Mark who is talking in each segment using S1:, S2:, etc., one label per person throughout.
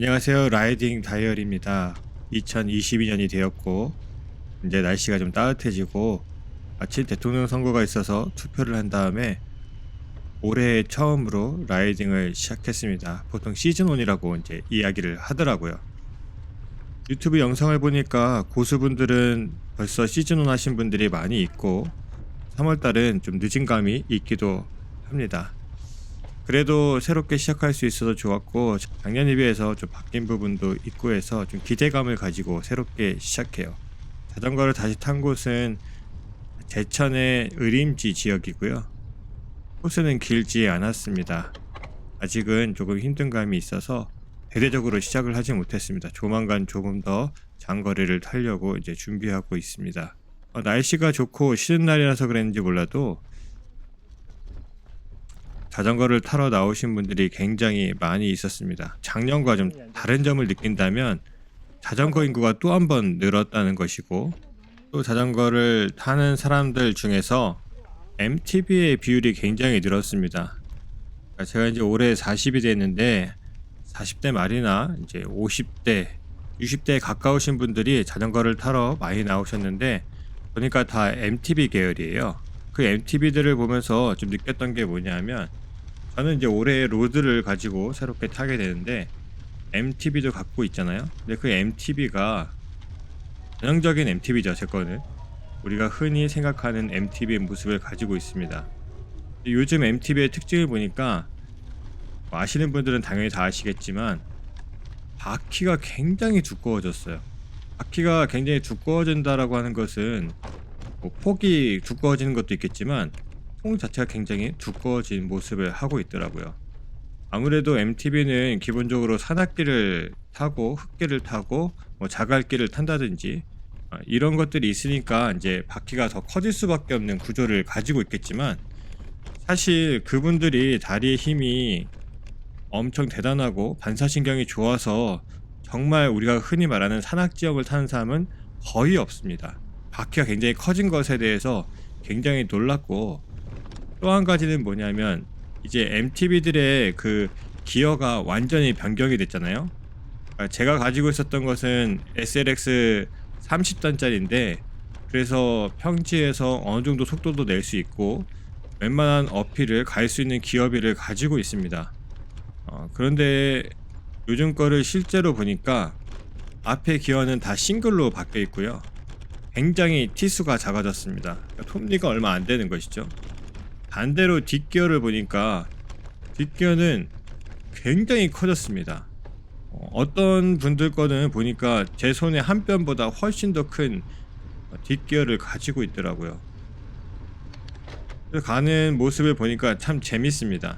S1: 안녕하세요. 라이딩 다이어리입니다. 2022년이 되었고 이제 날씨가 좀 따뜻해지고 마침 대통령 선거가 있어서 투표를 한 다음에 올해 처음으로 라이딩을 시작했습니다. 보통 시즌1이라고 이제 이야기를 하더라고요. 유튜브 영상을 보니까 고수분들은 벌써 시즌1 하신 분들이 많이 있고 3월달은 좀 늦은 감이 있기도 합니다. 그래도 새롭게 시작할 수 있어서 좋았고 작년에 비해서 좀 바뀐 부분도 있고 해서 좀 기대감을 가지고 새롭게 시작해요. 자전거를 다시 탄 곳은 제천의 의림지 지역이고요. 코스는 길지 않았습니다. 아직은 조금 힘든 감이 있어서 대대적으로 시작을 하지 못했습니다. 조만간 조금 더 장거리를 타려고 이제 준비하고 있습니다. 날씨가 좋고 쉬는 날이라서 그랬는지 몰라도 자전거를 타러 나오신 분들이 굉장히 많이 있었습니다. 작년과 좀 다른 점을 느낀다면 자전거 인구가 또 한 번 늘었다는 것이고, 또 자전거를 타는 사람들 중에서 MTB의 비율이 굉장히 늘었습니다. 그러니까 제가 이제 올해 40이 됐는데 40대 말이나 이제 50대, 60대에 가까우신 분들이 자전거를 타러 많이 나오셨는데 보니까 다 MTB 계열이에요. 그 MTB들을 보면서 좀 느꼈던 게 뭐냐면, 저는 이제 올해 로드를 가지고 새롭게 타게 되는데 MTB도 갖고 있잖아요. 근데 그 MTB가 전형적인 MTB죠. 제 거는 우리가 흔히 생각하는 MTB의 모습을 가지고 있습니다. 요즘 MTB의 특징을 보니까 뭐 아시는 분들은 당연히 다 아시겠지만 바퀴가 굉장히 두꺼워졌어요. 바퀴가 굉장히 두꺼워진다라고 하는 것은 뭐 폭이 두꺼워지는 것도 있겠지만 통 자체가 굉장히 두꺼워진 모습을 하고 있더라고요. 아무래도 MTB는 기본적으로 산악길을 타고 흙길을 타고 뭐 자갈길을 탄다든지 이런 것들이 있으니까 이제 바퀴가 더 커질 수밖에 없는 구조를 가지고 있겠지만, 사실 그분들이 다리의 힘이 엄청 대단하고 반사신경이 좋아서 정말 우리가 흔히 말하는 산악지역을 타는 사람은 거의 없습니다. 바퀴가 굉장히 커진 것에 대해서 굉장히 놀랐고, 또 한 가지는 뭐냐면 이제 MTB들의 그 기어가 완전히 변경이 됐잖아요. 제가 가지고 있었던 것은 SLX 30단짜리인데 그래서 평지에서 어느 정도 속도도 낼 수 있고 웬만한 어필을 갈 수 있는 기어비를 가지고 있습니다. 그런데 요즘 거를 실제로 보니까 앞에 기어는 다 싱글로 바뀌어 있고요. 굉장히 티수가 작아졌습니다. 그러니까 톱니가 얼마 안 되는 것이죠. 반대로 뒷기어를 보니까 뒷기어는 굉장히 커졌습니다. 어떤 분들 거는 보니까 제 손의 한 뼘보다 훨씬 더 큰 뒷기어를 가지고 있더라고요. 그래서 가는 모습을 보니까 참 재밌습니다.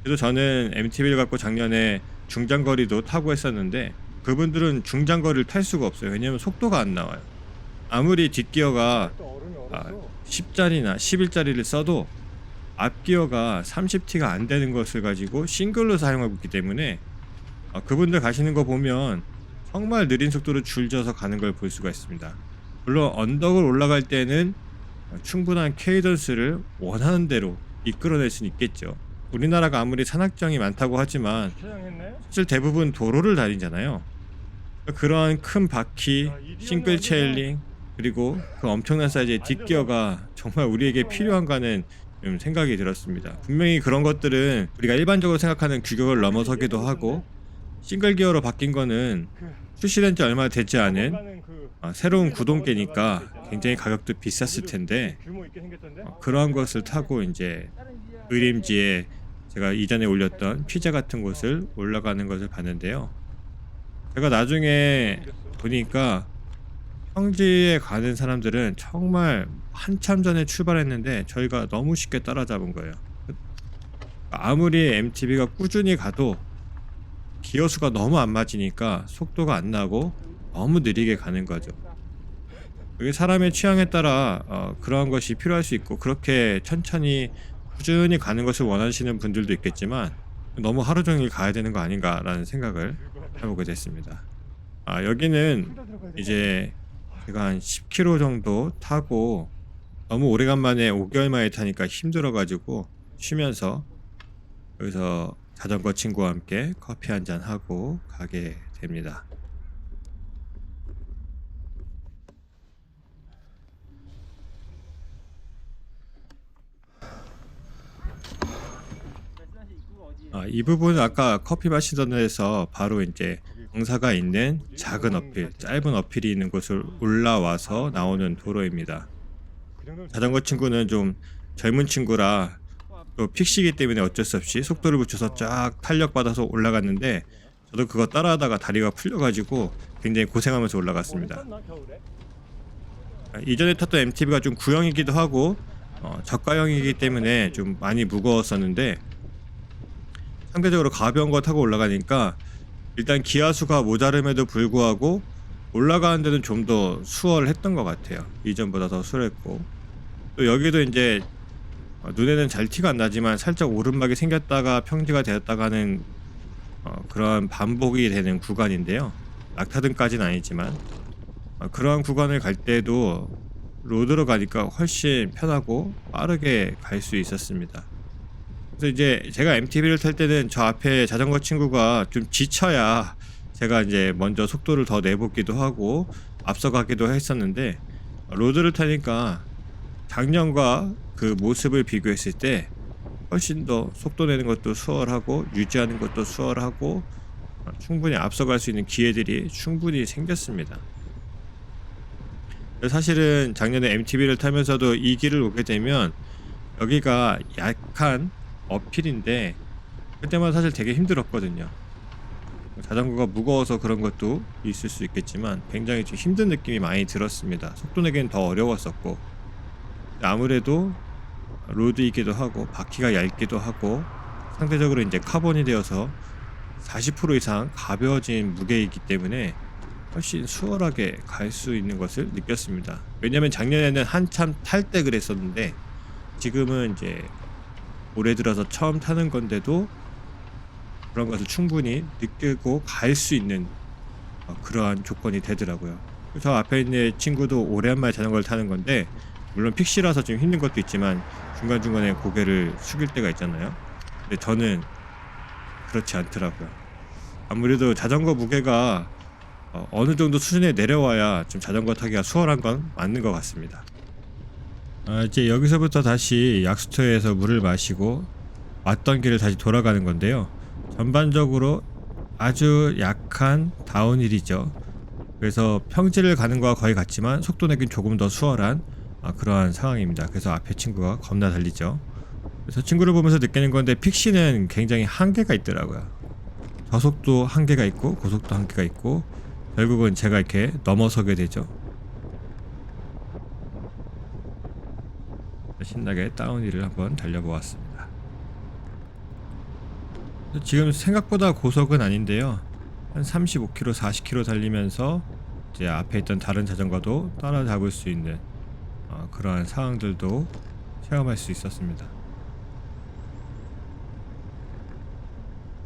S1: 그래서 저는 MTB를 갖고 작년에 중장거리도 타고 했었는데 그분들은 중장거리를 탈 수가 없어요. 왜냐면 속도가 안 나와요. 아무리 뒷기어가 10짜리나 11짜리를 써도 앞기어가 30T가 안 되는 것을 가지고 싱글로 사용하고 있기 때문에 그분들 가시는 거 보면 정말 느린 속도로 줄져서 가는 걸 볼 수가 있습니다. 물론 언덕을 올라갈 때는 충분한 케이던스를 원하는 대로 이끌어낼 수는 있겠죠. 우리나라가 아무리 산악정이 많다고 하지만 사실 대부분 도로를 다니잖아요. 그러한 큰 바퀴, 싱글 체일링, 그리고 그 엄청난 사이즈의 뒷기어가 정말 우리에게 필요한가는 좀 생각이 들었습니다. 분명히 그런 것들은 우리가 일반적으로 생각하는 규격을 넘어서기도 하고, 싱글 기어로 바뀐 거는 출시된 지 얼마 되지 않은 새로운 구동계니까 굉장히 가격도 비쌌을 텐데 그러한 것을 타고 이제 의림지에 제가 이전에 올렸던 피자 같은 곳을 올라가는 것을 봤는데요. 제가 나중에 보니까 평지에 가는 사람들은 정말 한참 전에 출발했는데 저희가 너무 쉽게 따라잡은 거예요. 아무리 MTB가 꾸준히 가도 기어수가 너무 안 맞으니까 속도가 안 나고 너무 느리게 가는 거죠. 그게 사람의 취향에 따라 그러한 것이 필요할 수 있고, 그렇게 천천히 꾸준히 가는 것을 원하시는 분들도 있겠지만 너무 하루 종일 가야 되는 거 아닌가라는 생각을 해보게 됐습니다. 여기는 이제 제가 한 10km 정도 타고 너무 오래간만에 5개월 만에 타니까 힘들어가지고 쉬면서 여기서 자전거 친구와 함께 커피 한잔 하고 가게 됩니다. 이 부분은 아까 커피 마시던 데서 바로 이제 경사가 있는 작은 어필, 짧은 어필이 있는 곳을 올라와서 나오는 도로입니다. 자전거 친구는 좀 젊은 친구라 또 픽시기 때문에 어쩔 수 없이 속도를 붙여서 쫙 탄력받아서 올라갔는데, 저도 그거 따라하다가 다리가 풀려가지고 굉장히 고생하면서 올라갔습니다. 이전에 탔던 MTB가 좀 구형이기도 하고 저가형이기 때문에 좀 많이 무거웠었는데, 상대적으로 가벼운 거 타고 올라가니까 일단 기하수가 모자름에도 불구하고 올라가는 데는 좀 더 수월했던 것 같아요. 이전보다 더 수월했고, 또 여기도 이제 눈에는 잘 티가 안 나지만 살짝 오르막이 생겼다가 평지가 되었다가 하는 그런 반복이 되는 구간인데요. 낙타등까지는 아니지만 그러한 구간을 갈 때도 로드로 가니까 훨씬 편하고 빠르게 갈 수 있었습니다. 그래서 이제 제가 MTB를 탈 때는 저 앞에 자전거 친구가 좀 지쳐야 제가 이제 먼저 속도를 더 내보기도 하고 앞서가기도 했었는데, 로드를 타니까 작년과 그 모습을 비교했을 때 훨씬 더 속도 내는 것도 수월하고 유지하는 것도 수월하고 충분히 앞서갈 수 있는 기회들이 충분히 생겼습니다. 사실은 작년에 MTB를 타면서도 이 길을 오게 되면 여기가 약한 어필인데 그때마다 사실 되게 힘들었거든요. 자전거가 무거워서 그런 것도 있을 수 있겠지만 굉장히 좀 힘든 느낌이 많이 들었습니다. 속도 내기는 더 어려웠었고, 아무래도 로드이기도 하고 바퀴가 얇기도 하고 상대적으로 이제 카본이 되어서 40% 이상 가벼워진 무게이기 때문에 훨씬 수월하게 갈 수 있는 것을 느꼈습니다. 왜냐면 작년에는 한참 탈 때 그랬었는데 지금은 이제 올해 들어서 처음 타는 건데도 그런 것을 충분히 느끼고 갈 수 있는 그러한 조건이 되더라고요. 저 앞에 있는 친구도 오랜만에 자전거를 타는 건데, 물론 픽시라서 좀 힘든 것도 있지만 중간중간에 고개를 숙일 때가 있잖아요. 근데 저는 그렇지 않더라고요. 아무래도 자전거 무게가 어느 정도 수준에 내려와야 좀 자전거 타기가 수월한 건 맞는 것 같습니다. 이제 여기서부터 다시 약수터에서 물을 마시고 왔던 길을 다시 돌아가는 건데요. 전반적으로 아주 약한 다운힐이죠. 그래서 평지를 가는 거와 거의 같지만 속도 내긴 조금 더 수월한 그러한 상황입니다. 그래서 앞에 친구가 겁나 달리죠. 그래서 친구를 보면서 느끼는 건데, 픽시는 굉장히 한계가 있더라고요. 저속도 한계가 있고 고속도 한계가 있고 결국은 제가 이렇게 넘어서게 되죠. 신나게 다운힐을 한번 달려보았습니다. 지금 생각보다 고속은 아닌데요, 한 35km, 40km 달리면서 이제 앞에 있던 다른 자전거도 따라잡을 수 있는 그러한 상황들도 체험할 수 있었습니다.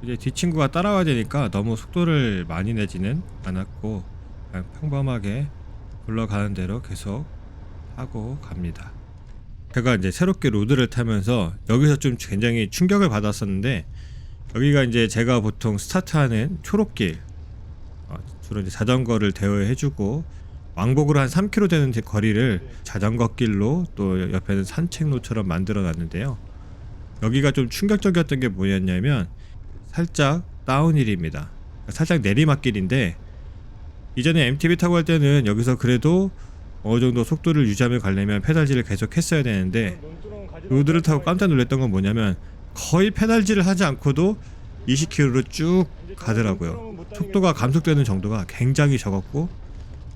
S1: 이제 뒷친구가 따라와야 되니까 너무 속도를 많이 내지는 않았고 그냥 평범하게 굴러가는 대로 계속 타고 갑니다. 제가 이제 새롭게 로드를 타면서 여기서 좀 굉장히 충격을 받았었는데, 여기가 이제 제가 보통 스타트하는 초록길, 주로 이제 자전거를 대여해주고 왕복으로 한 3km 되는 거리를 자전거 길로 또 옆에는 산책로처럼 만들어 놨는데요. 여기가 좀 충격적이었던 게 뭐였냐면 살짝 다운힐입니다. 살짝 내리막길인데, 이전에 MTB 타고 할 때는 여기서 그래도 어느 정도 속도를 유지하며 가려면 페달질을 계속 했어야 되는데, 로드를 타고 깜짝 놀랐던 건 뭐냐면 거의 페달질을 하지 않고도 20km로 쭉 가더라고요. 속도가 감속되는 정도가 굉장히 적었고,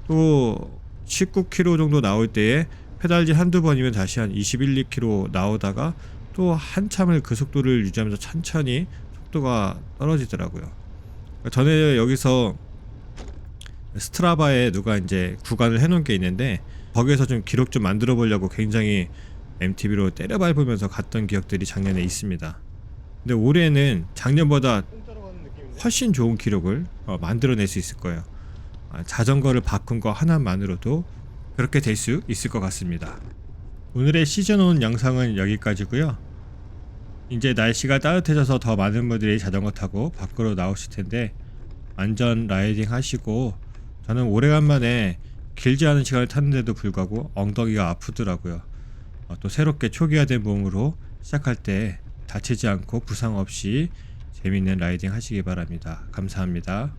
S1: 또 19km 정도 나올 때에 페달질 한두 번이면 다시 한 21, 2km 나오다가 또 한참을 그 속도를 유지하면서 천천히 속도가 떨어지더라고요. 전에 여기서 스트라바에 누가 이제 구간을 해놓은 게 있는데, 거기에서 좀 기록 좀 만들어 보려고 굉장히 MTB로 때려 밟으면서 갔던 기억들이 작년에 있습니다. 근데 올해는 작년보다 훨씬 좋은 기록을 만들어낼 수 있을 거예요. 자전거를 바꾼 거 하나만으로도 그렇게 될 수 있을 것 같습니다. 오늘의 시즌1 영상은 여기까지고요. 이제 날씨가 따뜻해져서 더 많은 분들이 자전거 타고 밖으로 나오실 텐데 안전 라이딩 하시고, 저는 오래간만에 길지 않은 시간을 탔는데도 불구하고 엉덩이가 아프더라고요. 또 새롭게 초기화된 몸으로 시작할 때 다치지 않고 부상 없이 재밌는 라이딩 하시기 바랍니다. 감사합니다.